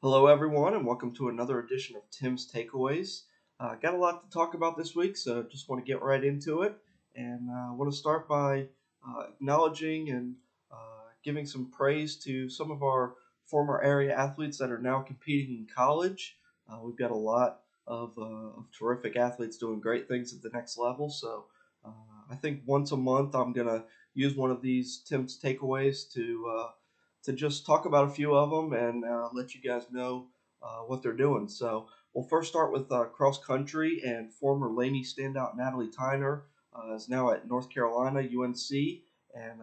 Hello, everyone, and welcome to another edition of Tim's Takeaways. Got a lot to talk about this week, so just want to get right into it. And I want to start by acknowledging and giving some praise to some of our former area athletes that are now competing in college. We've got a lot of terrific athletes doing great things at the next level. So uh, I think once a month I'm going to use one of these Tim's Takeaways to just talk about a few of them and let you guys know what they're doing. So we'll first start with cross country, and former Laney standout Natalie Tyner is now at North Carolina UNC, and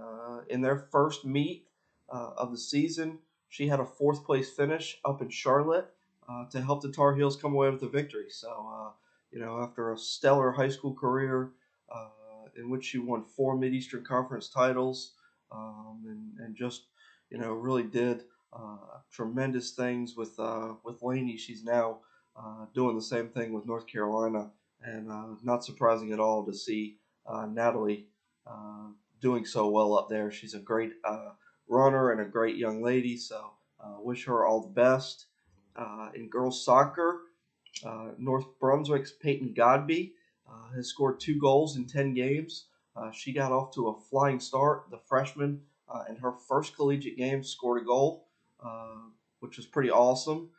in their first meet of the season, she had a fourth place finish up in Charlotte to help the Tar Heels come away with the victory. So after a stellar high school career in which she won four Mid-Eastern Conference titles and just really did tremendous things with Laney. She's now doing the same thing with North Carolina, and not surprising at all to see Natalie uh, doing so well up there. She's a great runner and a great young lady, so wish her all the best. In girls soccer, North Brunswick's Peyton Godby has scored 2 goals in 10 games. She got off to a flying start. The freshman, in her first collegiate game, scored a goal, uh, which was pretty awesome.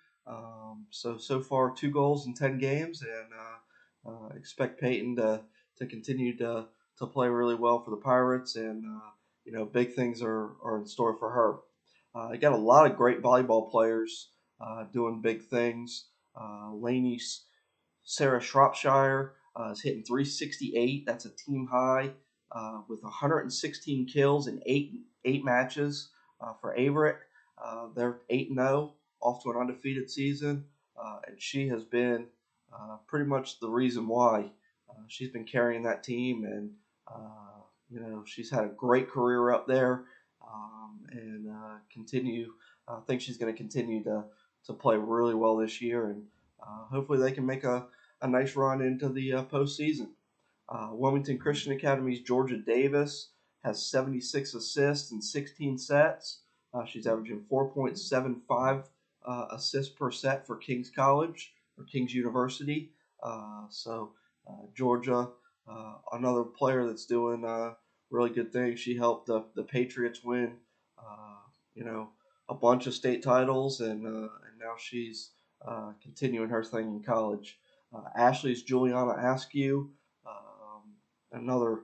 So far, 2 goals in 10 games, and expect Peyton to continue to play really well for the Pirates, and big things are in store for her. I got a lot of great volleyball players doing big things. Laney Sarah Shropshire is hitting 368. That's a team high with 116 kills in eight matches for Averett. They're 8-0, off to an undefeated season, and she has been pretty much the reason why. She's been carrying that team, and she's had a great career up there, and continue. I think she's going to continue to play really well this year, and hopefully they can make a nice run into the postseason. Wilmington Christian Academy's Georgia Davis has 76 assists and 16 sets. She's averaging 4.75 assists per set for King's College or King's University. Georgia, another player that's doing really good things. She helped the Patriots win, uh, you know, a bunch of state titles, and now she's continuing her thing in college. Ashley's Juliana Askew, another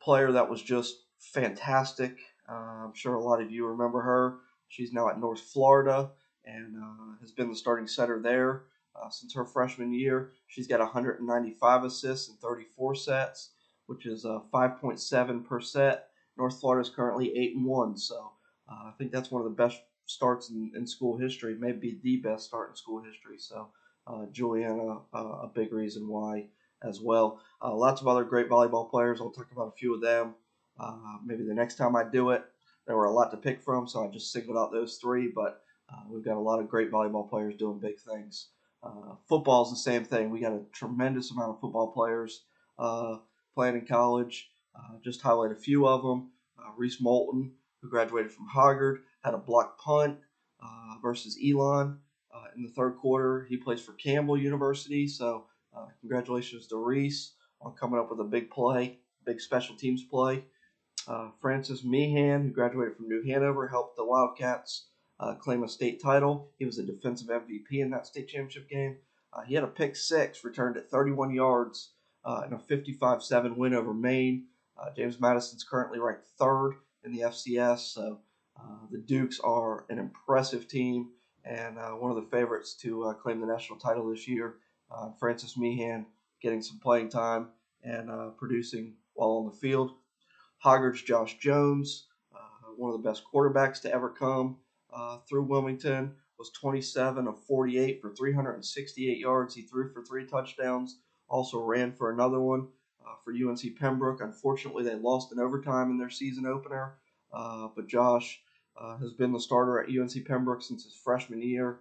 player that was just fantastic. I'm sure a lot of you remember her. She's now at North Florida and has been the starting setter there since her freshman year. She's got 195 assists and 34 sets, which is 5.7 per set. North Florida is currently 8-1, so I think that's one of the best starts in school history, maybe the best start in school history. So Juliana, a big reason why as well. Lots of other great volleyball players. I'll talk about a few of them maybe the next time I do it. There were a lot to pick from, so I just singled out those three. But we've got a lot of great volleyball players doing big things. Football is the same thing. We got a tremendous amount of football players uh, playing in college. Just highlight a few of them. Reese Moulton, who graduated from Hoggard, had a block punt versus Elon in the third quarter. He plays for Campbell University, so congratulations to Reese on coming up with a big play, big special teams play. Francis Meehan, who graduated from New Hanover, helped the Wildcats claim a state title. He was a defensive MVP in that state championship game. He had a pick six, returned at 31 yards in a 55-7 win over Maine. James Madison's currently ranked third in the FCS, so the Dukes are an impressive team and one of the favorites to claim the national title this year. Francis Meehan getting some playing time and producing while on the field. Hoggard's Josh Jones, one of the best quarterbacks to ever come through Wilmington, was 27 of 48 for 368 yards. He threw for 3 touchdowns, also ran for another one for UNC Pembroke. Unfortunately, they lost in overtime in their season opener, but Josh has been the starter at UNC Pembroke since his freshman year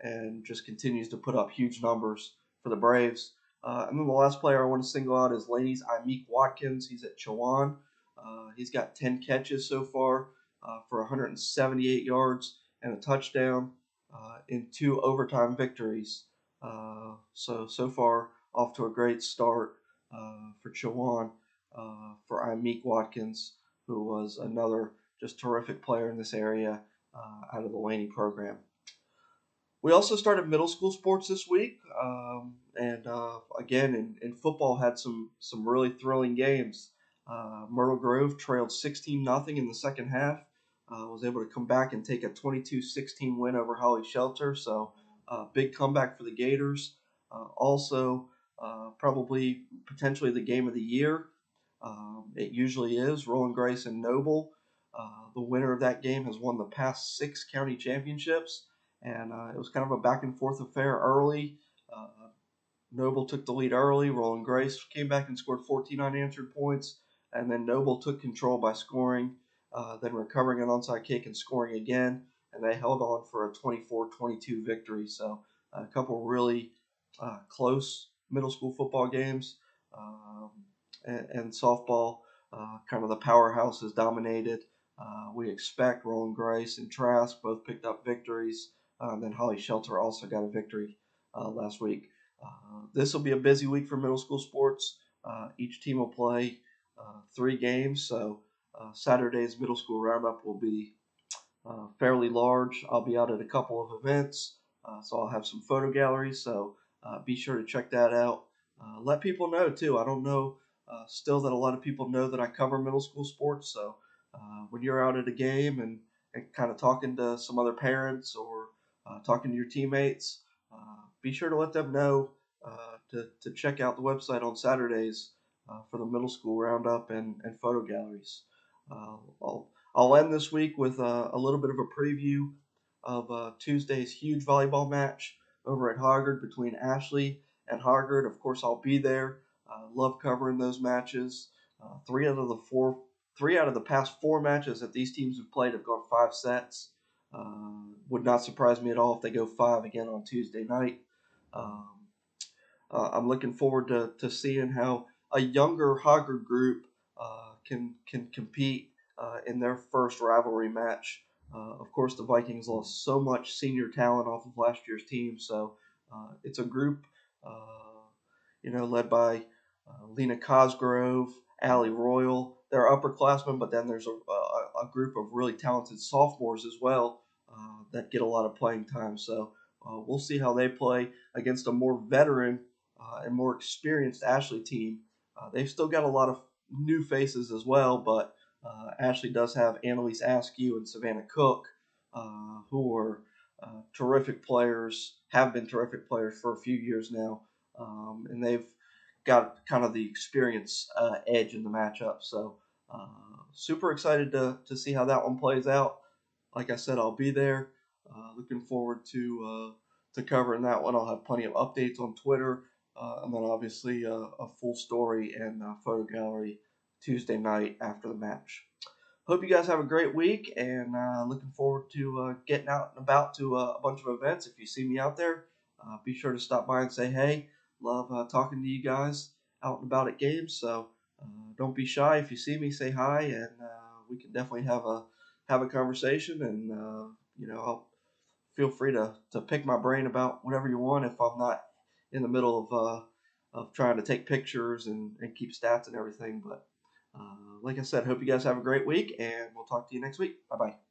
and just continues to put up huge numbers for the Braves. And then the last player I want to single out is Laney's Imeke Watkins. He's at Chowan. He's got 10 catches so far for 178 yards and a touchdown. in 2 overtime victories. So far, off to a great start for Chowan, for Imeke Watkins, who was another just terrific player in this area out of the Laney program. We also started middle school sports this week, and again in football had some really thrilling games. Myrtle Grove trailed 16-0 in the second half. Was able to come back and take a 22-16 win over Holly Shelter. So big comeback for the Gators. Also, probably potentially the game of the year. It usually is. Roland Grace and Noble. The winner of that game has won the past 6 county championships, and it was kind of a back and forth affair early. Uh, Noble took the lead early. Roland Grace came back and scored 14 unanswered points, and then Noble took control by scoring, then recovering an onside kick and scoring again, and they held on for a 24-22 victory. So a couple really close middle school football games, and softball. Kind of the powerhouse has dominated. We expect Roland Grace and Trask both picked up victories. Then Holly Shelter also got a victory last week. This will be a busy week for middle school sports. Each team will play 3 games, so Saturday's middle school roundup will be fairly large. I'll be out at a couple of events, so I'll have some photo galleries, so be sure to check that out. Let people know, too. I don't know still that a lot of people know that I cover middle school sports, so when you're out at a game and kind of talking to some other parents or talking to your teammates, be sure to let them know to check out the website on Saturdays for the middle school roundup and photo galleries. Uh, I'll, I'll end this week with a little bit of a preview of Tuesday's huge volleyball match over at Hoggard between Ashley and Hoggard. Of course, I'll be there. Love covering those matches. Three out of the past 4 matches that these teams have played have gone 5 sets. Would not surprise me at all if they go 5 again on Tuesday night. Um, I'm looking forward to seeing how a younger Hoggard group can compete in their first rivalry match. Of course, the Vikings lost so much senior talent off of last year's team, so it's a group, led by Lena Cosgrove, Allie Royal. They're upperclassmen, but then there's a group of really talented sophomores as well that get a lot of playing time. So we'll see how they play against a more veteran and more experienced Ashley team. They've still got a lot of new faces as well, but Ashley does have Annalise Askew and Savannah Cook, who are terrific players, have been terrific players for a few years now, and they've got kind of the experience edge in the matchup. So super excited to see how that one plays out. Like I said, I'll be there. Looking forward to covering that one. I'll have plenty of updates on Twitter, and then obviously a full story and photo gallery Tuesday night after the match. Hope you guys have a great week, and looking forward to getting out and about to a bunch of events. If you see me out there, be sure to stop by and say hey. Love talking to you guys out and about at games. So don't be shy. If you see me, say hi, and we can definitely have a conversation. And I'll feel free to pick my brain about whatever you want if I'm not in the middle of trying to take pictures and keep stats and everything. But like I said, hope you guys have a great week, and we'll talk to you next week. Bye bye.